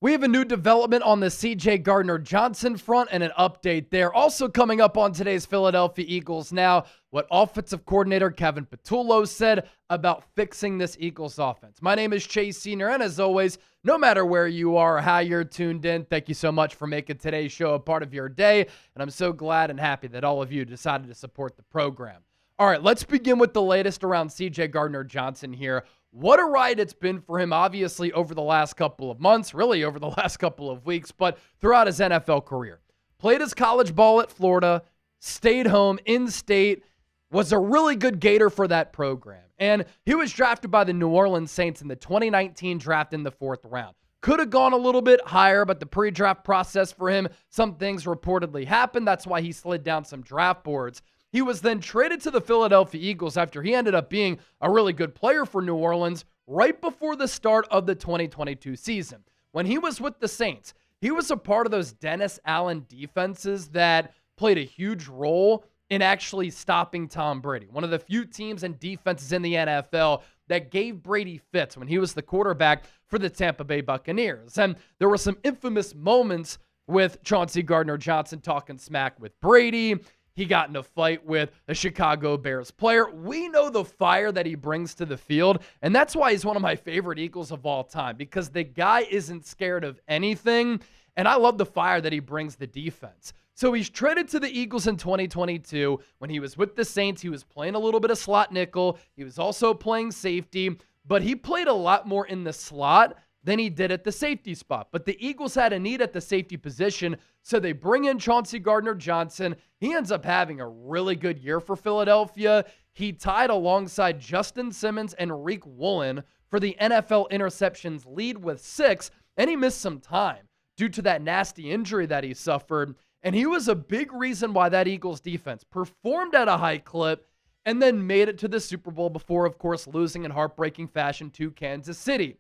We have a new development on the CJ Gardner-Johnson front and an update there. Also coming up on today's Philadelphia Eagles Now, what offensive coordinator Kevin Patullo said about fixing this Eagles offense. My name is Chase Senior, and as always, no matter where you are or how you're tuned in, thank you so much for making today's show a part of your day, and I'm so glad and happy that all of you decided to support the program. All right, let's begin with the latest around CJ Gardner-Johnson here. What a ride it's been for him, obviously, over the last couple of months, really over the last couple of weeks, but throughout his NFL career. Played his college ball at Florida, stayed home, in-state, was a really good Gator for that program. And he was drafted by the New Orleans Saints in the 2019 draft in the 4th round. Could have gone a little bit higher, but the pre-draft process for him, some things reportedly happened. That's why he slid down some draft boards. He was then traded to the Philadelphia Eagles after he ended up being a really good player for New Orleans right before the start of the 2022 season. When he was with the Saints, he was a part of those Dennis Allen defenses that played a huge role in actually stopping Tom Brady. One of the few teams and defenses in the NFL that gave Brady fits when he was the quarterback for the Tampa Bay Buccaneers. And there were some infamous moments with Chauncey Gardner-Johnson talking smack with Brady. He got in a fight with a Chicago Bears player. We know the fire that he brings to the field, and that's why he's one of my favorite Eagles of all time, because the guy isn't scared of anything, and I love the fire that he brings the defense. So he's traded to the Eagles in 2022. When he was with the Saints, he was playing a little bit of slot nickel. He was also playing safety, but he played a lot more in the slot than he did at the safety spot. But the Eagles had a need at the safety position, so they bring in Chauncey Gardner-Johnson. He ends up having a really good year for Philadelphia. He tied alongside Justin Simmons and Rick Woolen for the NFL interceptions lead with 6, and he missed some time due to that nasty injury that he suffered. And he was a big reason why that Eagles defense performed at a high clip and then made it to the Super Bowl before, of course, losing in heartbreaking fashion to Kansas City.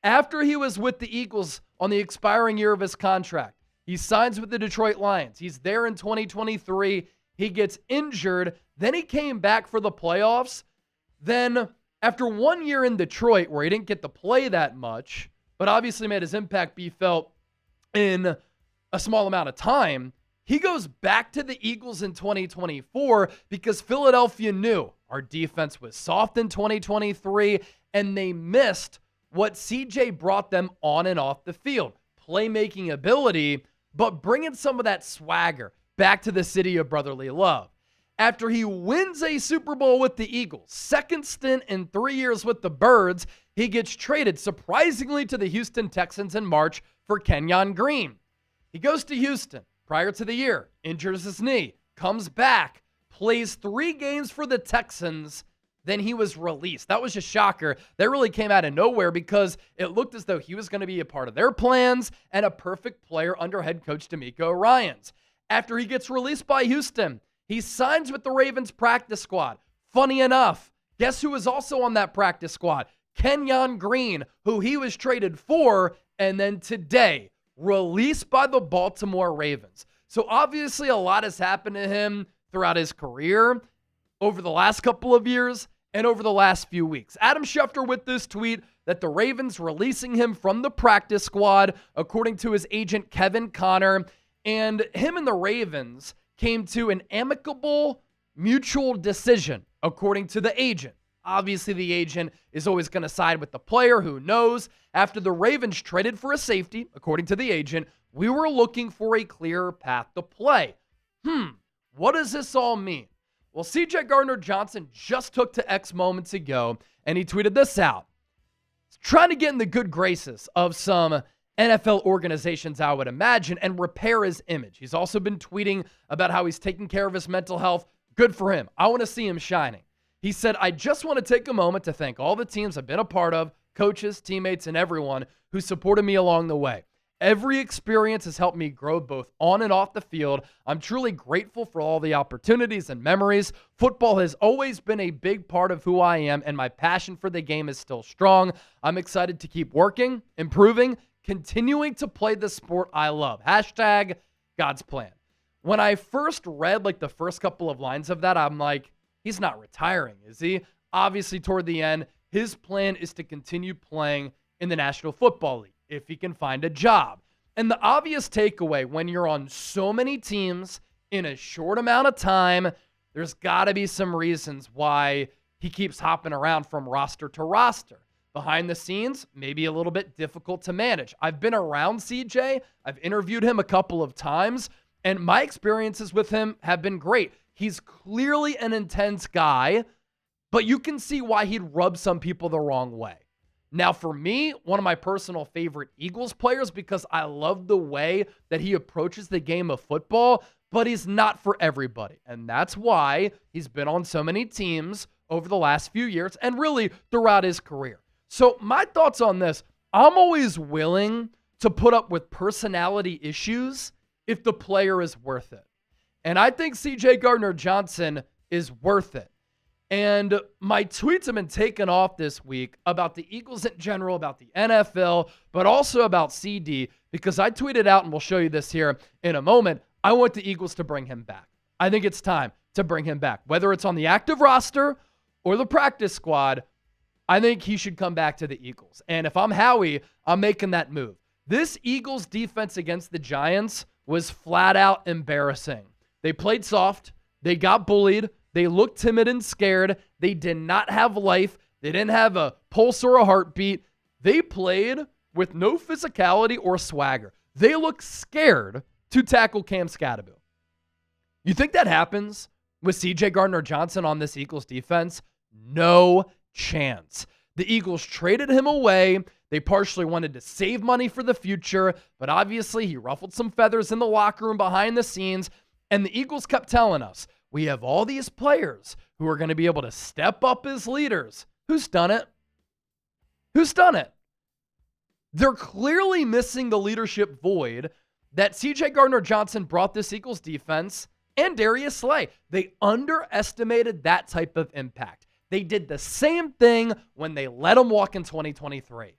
After he was with the Eagles on the expiring year of his contract, he signs with the Detroit Lions. He's there in 2023. He gets injured. Then he came back for the playoffs. Then after 1 year in Detroit where he didn't get to play that much, but obviously made his impact be felt in a small amount of time, he goes back to the Eagles in 2024 because Philadelphia knew our defense was soft in 2023 and they missed what CJ brought them on and off the field. Playmaking ability, but bringing some of that swagger back to the city of brotherly love. After he wins a Super Bowl with the Eagles, second stint in 3 years with the Birds, he gets traded surprisingly to the Houston Texans in March for Kenyon Green. He goes to Houston prior to the year, injures his knee, comes back, plays 3 games for the Texans, then he was released. That was a shocker. That really came out of nowhere because it looked as though he was going to be a part of their plans and a perfect player under head coach DeMeco Ryans. After he gets released by Houston, he signs with the Ravens practice squad. Funny enough, guess who was also on that practice squad? Kenyon Green, who he was traded for, and then today, released by the Baltimore Ravens. So obviously a lot has happened to him throughout his career over the last couple of years and over the last few weeks. Adam Schefter with this tweet that the Ravens releasing him from the practice squad, according to his agent Kevin Connor, and him and the Ravens came to an amicable mutual decision, according to the agent. Obviously, the agent is always going to side with the player. Who knows? After the Ravens traded for a safety, according to the agent, we were looking for a clearer path to play. What does this all mean? Well, CJ Gardner-Johnson just took to X moments ago, and he tweeted this out. He's trying to get in the good graces of some NFL organizations, I would imagine, and repair his image. He's also been tweeting about how he's taking care of his mental health. Good for him. I want to see him shining. He said, I just want to take a moment to thank all the teams I've been a part of, coaches, teammates, and everyone who supported me along the way. Every experience has helped me grow both on and off the field. I'm truly grateful for all the opportunities and memories. Football has always been a big part of who I am, and my passion for the game is still strong. I'm excited to keep working, improving, continuing to play the sport I love. Hashtag God's plan. When I first read the first couple of lines of that, I'm like, he's not retiring, is he? Obviously, toward the end, his plan is to continue playing in the National Football League. if he can find a job. And the obvious takeaway when you're on so many teams in a short amount of time, there's got to be some reasons why he keeps hopping around from roster to roster. Behind the scenes, maybe a little bit difficult to manage. I've been around CJ. I've interviewed him a couple of times, and my experiences with him have been great. He's clearly an intense guy, but you can see why he'd rub some people the wrong way. Now, for me, one of my personal favorite Eagles players, because I love the way that he approaches the game of football, but he's not for everybody. And that's why he's been on so many teams over the last few years and really throughout his career. So my thoughts on this, I'm always willing to put up with personality issues if the player is worth it. And I think CJ Gardner-Johnson is worth it. And my tweets have been taken off this week about the Eagles in general, about the NFL, but also about CD, because I tweeted out, and we'll show you this here in a moment, I want the Eagles to bring him back. I think it's time to bring him back. Whether it's on the active roster or the practice squad, I think he should come back to the Eagles. And if I'm Howie, I'm making that move. This Eagles defense against the Giants was flat out embarrassing. They played soft. They got bullied. They looked timid and scared. They did not have life. They didn't have a pulse or a heartbeat. They played with no physicality or swagger. They looked scared to tackle Cam Scatterbill. You think that happens with CJ Gardner-Johnson on this Eagles defense? No chance. The Eagles traded him away. They partially wanted to save money for the future, but obviously he ruffled some feathers in the locker room behind the scenes, and the Eagles kept telling us, we have all these players who are going to be able to step up as leaders. Who's done it? Who's done it? They're clearly missing the leadership void that CJ Gardner-Johnson brought this Eagles defense and Darius Slay. They underestimated that type of impact. They did the same thing when they let him walk in 2023.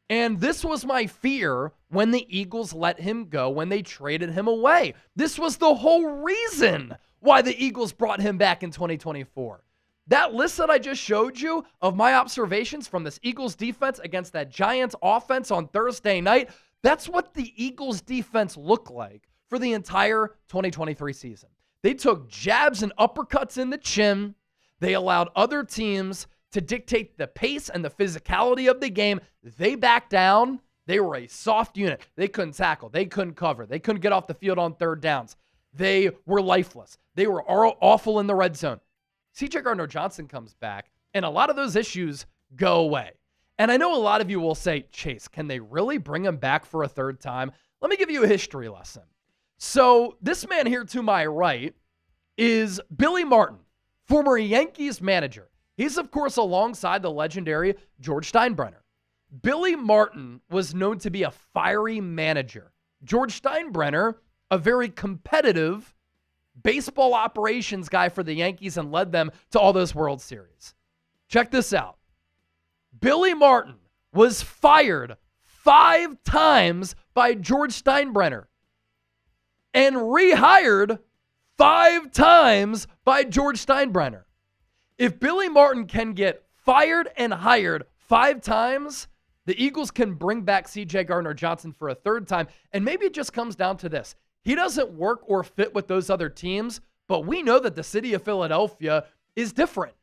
And this was my fear when the Eagles let him go, when they traded him away. This was the whole reason why the Eagles brought him back in 2024. That list that I just showed you of my observations from this Eagles defense against that Giants offense on Thursday night, that's what the Eagles defense looked like for the entire 2023 season. They took jabs and uppercuts in the chin. They allowed other teams to dictate the pace and the physicality of the game. They backed down. They were a soft unit. They couldn't tackle. They couldn't cover. They couldn't get off the field on third downs. They were lifeless. They were awful in the red zone. CJ Gardner-Johnson comes back, and a lot of those issues go away. And I know a lot of you will say, Chase, can they really bring him back for a third time? Let me give you a history lesson. So this man here to my right is Billy Martin, former Yankees manager. He's, of course, alongside the legendary George Steinbrenner. Billy Martin was known to be a fiery manager. George Steinbrenner, a very competitive baseball operations guy for the Yankees and led them to all those World Series. Check this out. Billy Martin was fired 5 times by George Steinbrenner and rehired 5 times by George Steinbrenner. If Billy Martin can get fired and hired 5 times, the Eagles can bring back CJ Gardner-Johnson for a third time. And maybe it just comes down to this. He doesn't work or fit with those other teams, but we know that the city of Philadelphia is different.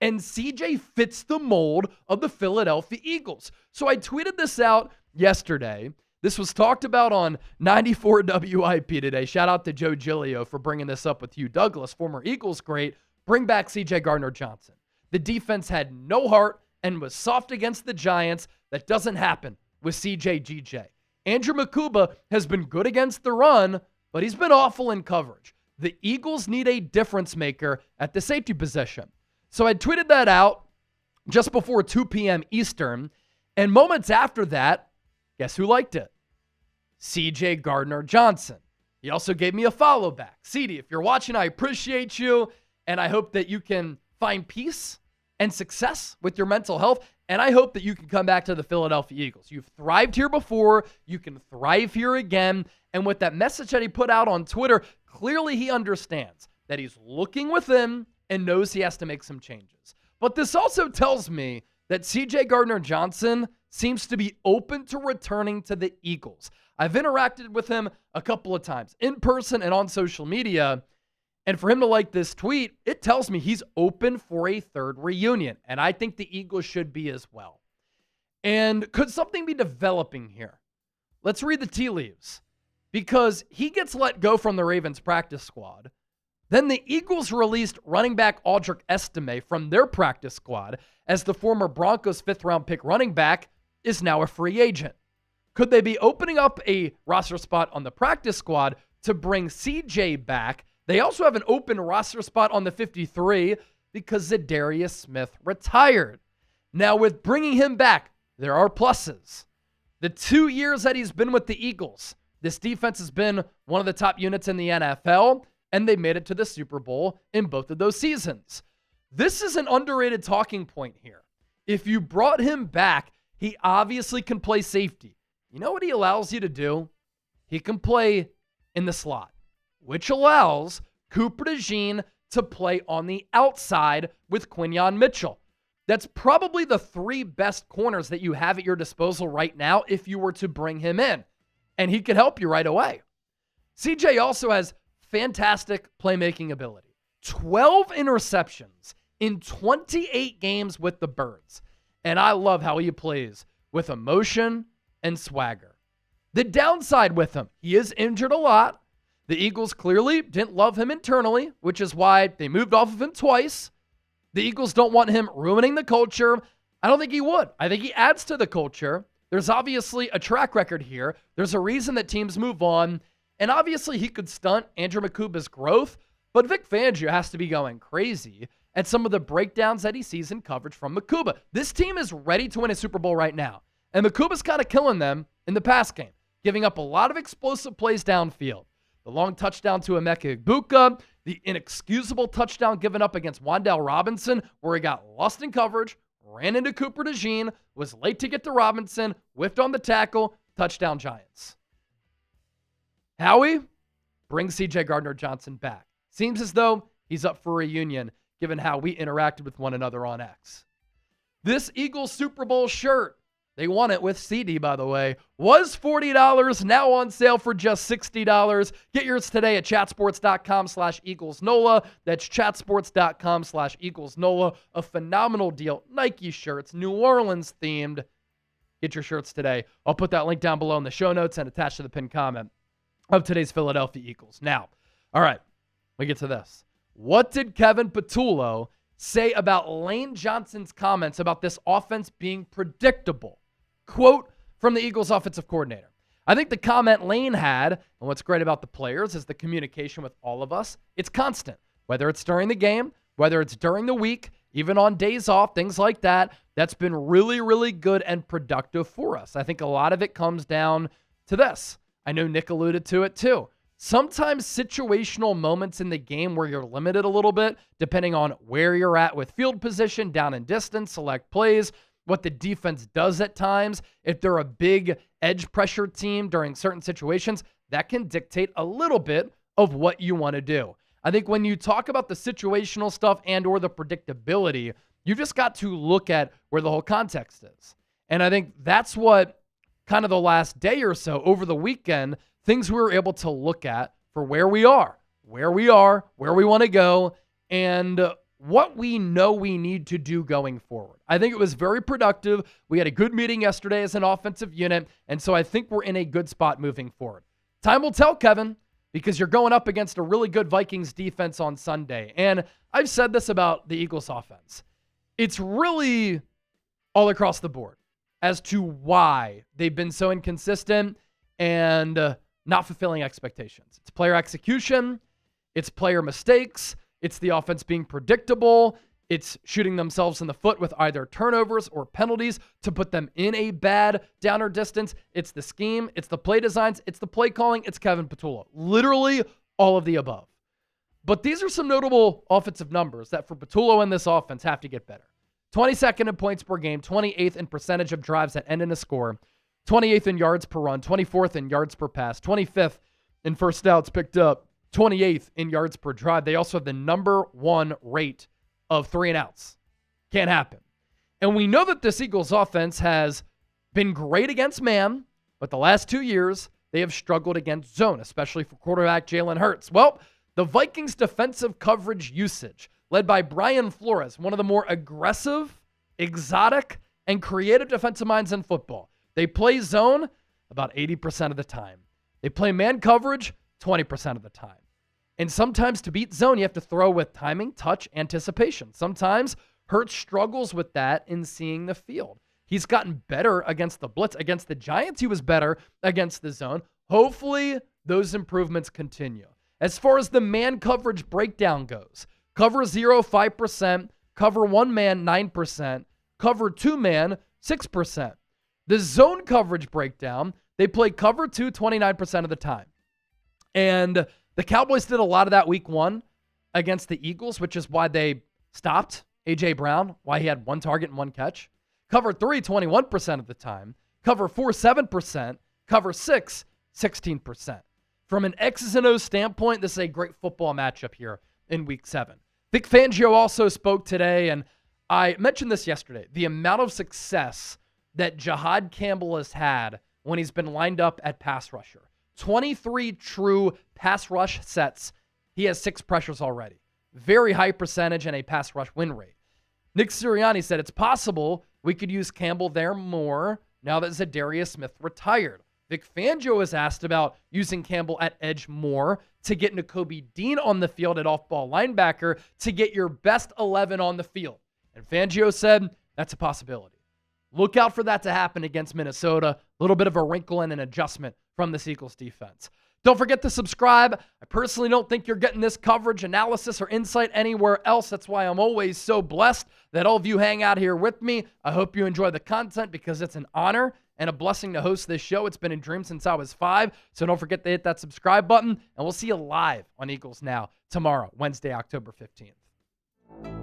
And CJ fits the mold of the Philadelphia Eagles. So I tweeted this out yesterday. This was talked about on 94 WIP today. Shout out to Joe Giglio for bringing this up with Hugh Douglas, former Eagles great. Bring back CJ Gardner-Johnson. The defense had no heart and was soft against the Giants. That doesn't happen with CJGJ. Andrew Makuba has been good against the run, but he's been awful in coverage. The Eagles need a difference maker at the safety position. So I tweeted that out just before 2 p.m. Eastern, and moments after that, guess who liked it? CJ Gardner-Johnson. He also gave me a follow back. CD, if you're watching, I appreciate you, and I hope that you can find peace and success with your mental health, and I hope that you can come back to the Philadelphia Eagles. You've thrived here before. You can thrive here again. And with that message that he put out on Twitter, clearly he understands that he's looking within and knows he has to make some changes. But this also tells me that CJ Gardner-Johnson seems to be open to returning to the Eagles. I've interacted with him a couple of times in person and on social media. And for him to like this tweet, it tells me he's open for a third reunion. And I think the Eagles should be as well. And could something be developing here? Let's read the tea leaves. Because he gets let go from the Ravens practice squad. Then the Eagles released running back Audric Estime from their practice squad as the former Broncos 5th-round pick running back is now a free agent. Could they be opening up a roster spot on the practice squad to bring CJ back? They also have an open roster spot on the 53 because Zadarius Smith retired. Now, with bringing him back, there are pluses. The 2 years that he's been with the Eagles, this defense has been one of the top units in the NFL, and they made it to the Super Bowl in both of those seasons. This is an underrated talking point here. If you brought him back, he obviously can play safety. You know what he allows you to do? He can play in the slot, which allows Cooper DeJean to play on the outside with Quinyon Mitchell. That's probably the 3 best corners that you have at your disposal right now if you were to bring him in, and he could help you right away. CJ also has fantastic playmaking ability. 12 interceptions in 28 games with the Birds. And I love how he plays with emotion and swagger. The downside with him, he is injured a lot. The Eagles clearly didn't love him internally, which is why they moved off of him twice. The Eagles don't want him ruining the culture. I don't think he would. I think he adds to the culture. There's obviously a track record here. There's a reason that teams move on. And obviously he could stunt Andrew Makuba's growth, but Vic Fangio has to be going crazy at some of the breakdowns that he sees in coverage from Makuba. This team is ready to win a Super Bowl right now. And Makuba's kind of killing them in the pass game, giving up a lot of explosive plays downfield. The long touchdown to Emeka Egbuka, the inexcusable touchdown given up against Wan'Dale Robinson, where he got lost in coverage, ran into Cooper DeJean, was late to get to Robinson, whiffed on the tackle, touchdown Giants. Howie brings CJ Gardner-Johnson back. Seems as though he's up for a reunion, given how we interacted with one another on X. This Eagles Super Bowl shirt, they won it with CD, by the way, was $40, now on sale for just $60. Get yours today at chatsports.com/EaglesNola. That's chatsports.com/EaglesNola. A phenomenal deal. Nike shirts, New Orleans themed. Get your shirts today. I'll put that link down below in the show notes and attached to the pinned comment of today's Philadelphia Eagles. Now, all right, we get to this. What did Kevin Patullo say about Lane Johnson's comments about this offense being predictable? Quote from the Eagles offensive coordinator. I think the comment Lane had, and what's great about the players, is the communication with all of us. It's constant, whether it's during the game, whether it's during the week, even on days off, things like that. That's been really, really good and productive for us. I think a lot of it comes down to this. I know Nick alluded to it too. Sometimes situational moments in the game where you're limited a little bit, depending on where you're at with field position, down and distance, select plays, what the defense does at times. If they're a big edge pressure team during certain situations, that can dictate a little bit of what you want to do. I think when you talk about the situational stuff and or the predictability, you just got to look at where the whole context is. And I think that's what kind of the last day or so over the weekend, things we were able to look at for where we are, where we want to go, and what we know we need to do going forward. I think it was very productive. We had a good meeting yesterday as an offensive unit, and so I think we're in a good spot moving forward. Time will tell, Kevin, because you're going up against a really good Vikings defense on Sunday. And I've said this about the Eagles offense. It's really all across the board as to why they've been so inconsistent and not fulfilling expectations. It's player execution. It's player mistakes. It's the offense being predictable. It's shooting themselves in the foot with either turnovers or penalties to put them in a bad downer distance. It's the scheme. It's the play designs. It's the play calling. It's Kevin Patullo. Literally all of the above. But these are some notable offensive numbers that for Patullo and this offense have to get better. 22nd in points per game, 28th in percentage of drives that end in a score, 28th in yards per run, 24th in yards per pass, 25th in first outs picked up, 28th in yards per drive. They also have the number 1 rate of 3 and outs. Can't happen. And we know that this Eagles offense has been great against man, but the last 2 years, they have struggled against zone, especially for quarterback Jalen Hurts. Well, the Vikings' defensive coverage usage, led by Brian Flores, one of the more aggressive, exotic, and creative defensive minds in football. They play zone about 80% of the time. They play man coverage 20% of the time. And sometimes to beat zone, you have to throw with timing, touch, anticipation. Sometimes Hurts struggles with that in seeing the field. He's gotten better against the blitz. Against the Giants, he was better against the zone. Hopefully, those improvements continue. As far as the man coverage breakdown goes, cover 0, 5%, cover 1 man, 9%, cover 2 man, 6%. The zone coverage breakdown, they play cover 2 29% of the time. And the Cowboys did a lot of that week 1 against the Eagles, which is why they stopped A.J. Brown, why he had 1 target and 1 catch. Cover 3, 21% of the time. Cover 4, 7%. Cover 6, 16%. From an X's and O's standpoint, this is a great football matchup here in Week 7. Vic Fangio also spoke today, and I mentioned this yesterday. The amount of success that Jahad Campbell has had when he's been lined up at pass rusher. 23 true pass rush sets. He has 6 pressures already. Very high percentage and a pass rush win rate. Nick Sirianni said it's possible we could use Campbell there more now that Zadarius Smith retired. Vic Fangio was asked about using Campbell at edge more to get Nakobe Dean on the field at off-ball linebacker to get your best 11 on the field. And Fangio said that's a possibility. Look out for that to happen against Minnesota. A little bit of a wrinkle and an adjustment from this Eagles defense. Don't forget to subscribe. I personally don't think you're getting this coverage, analysis, or insight anywhere else. That's why I'm always so blessed that all of you hang out here with me. I hope you enjoy the content because it's an honor and a blessing to host this show. It's been a dream since I was 5. So don't forget to hit that subscribe button, and we'll see you live on Eagles Now tomorrow, Wednesday, October 15th.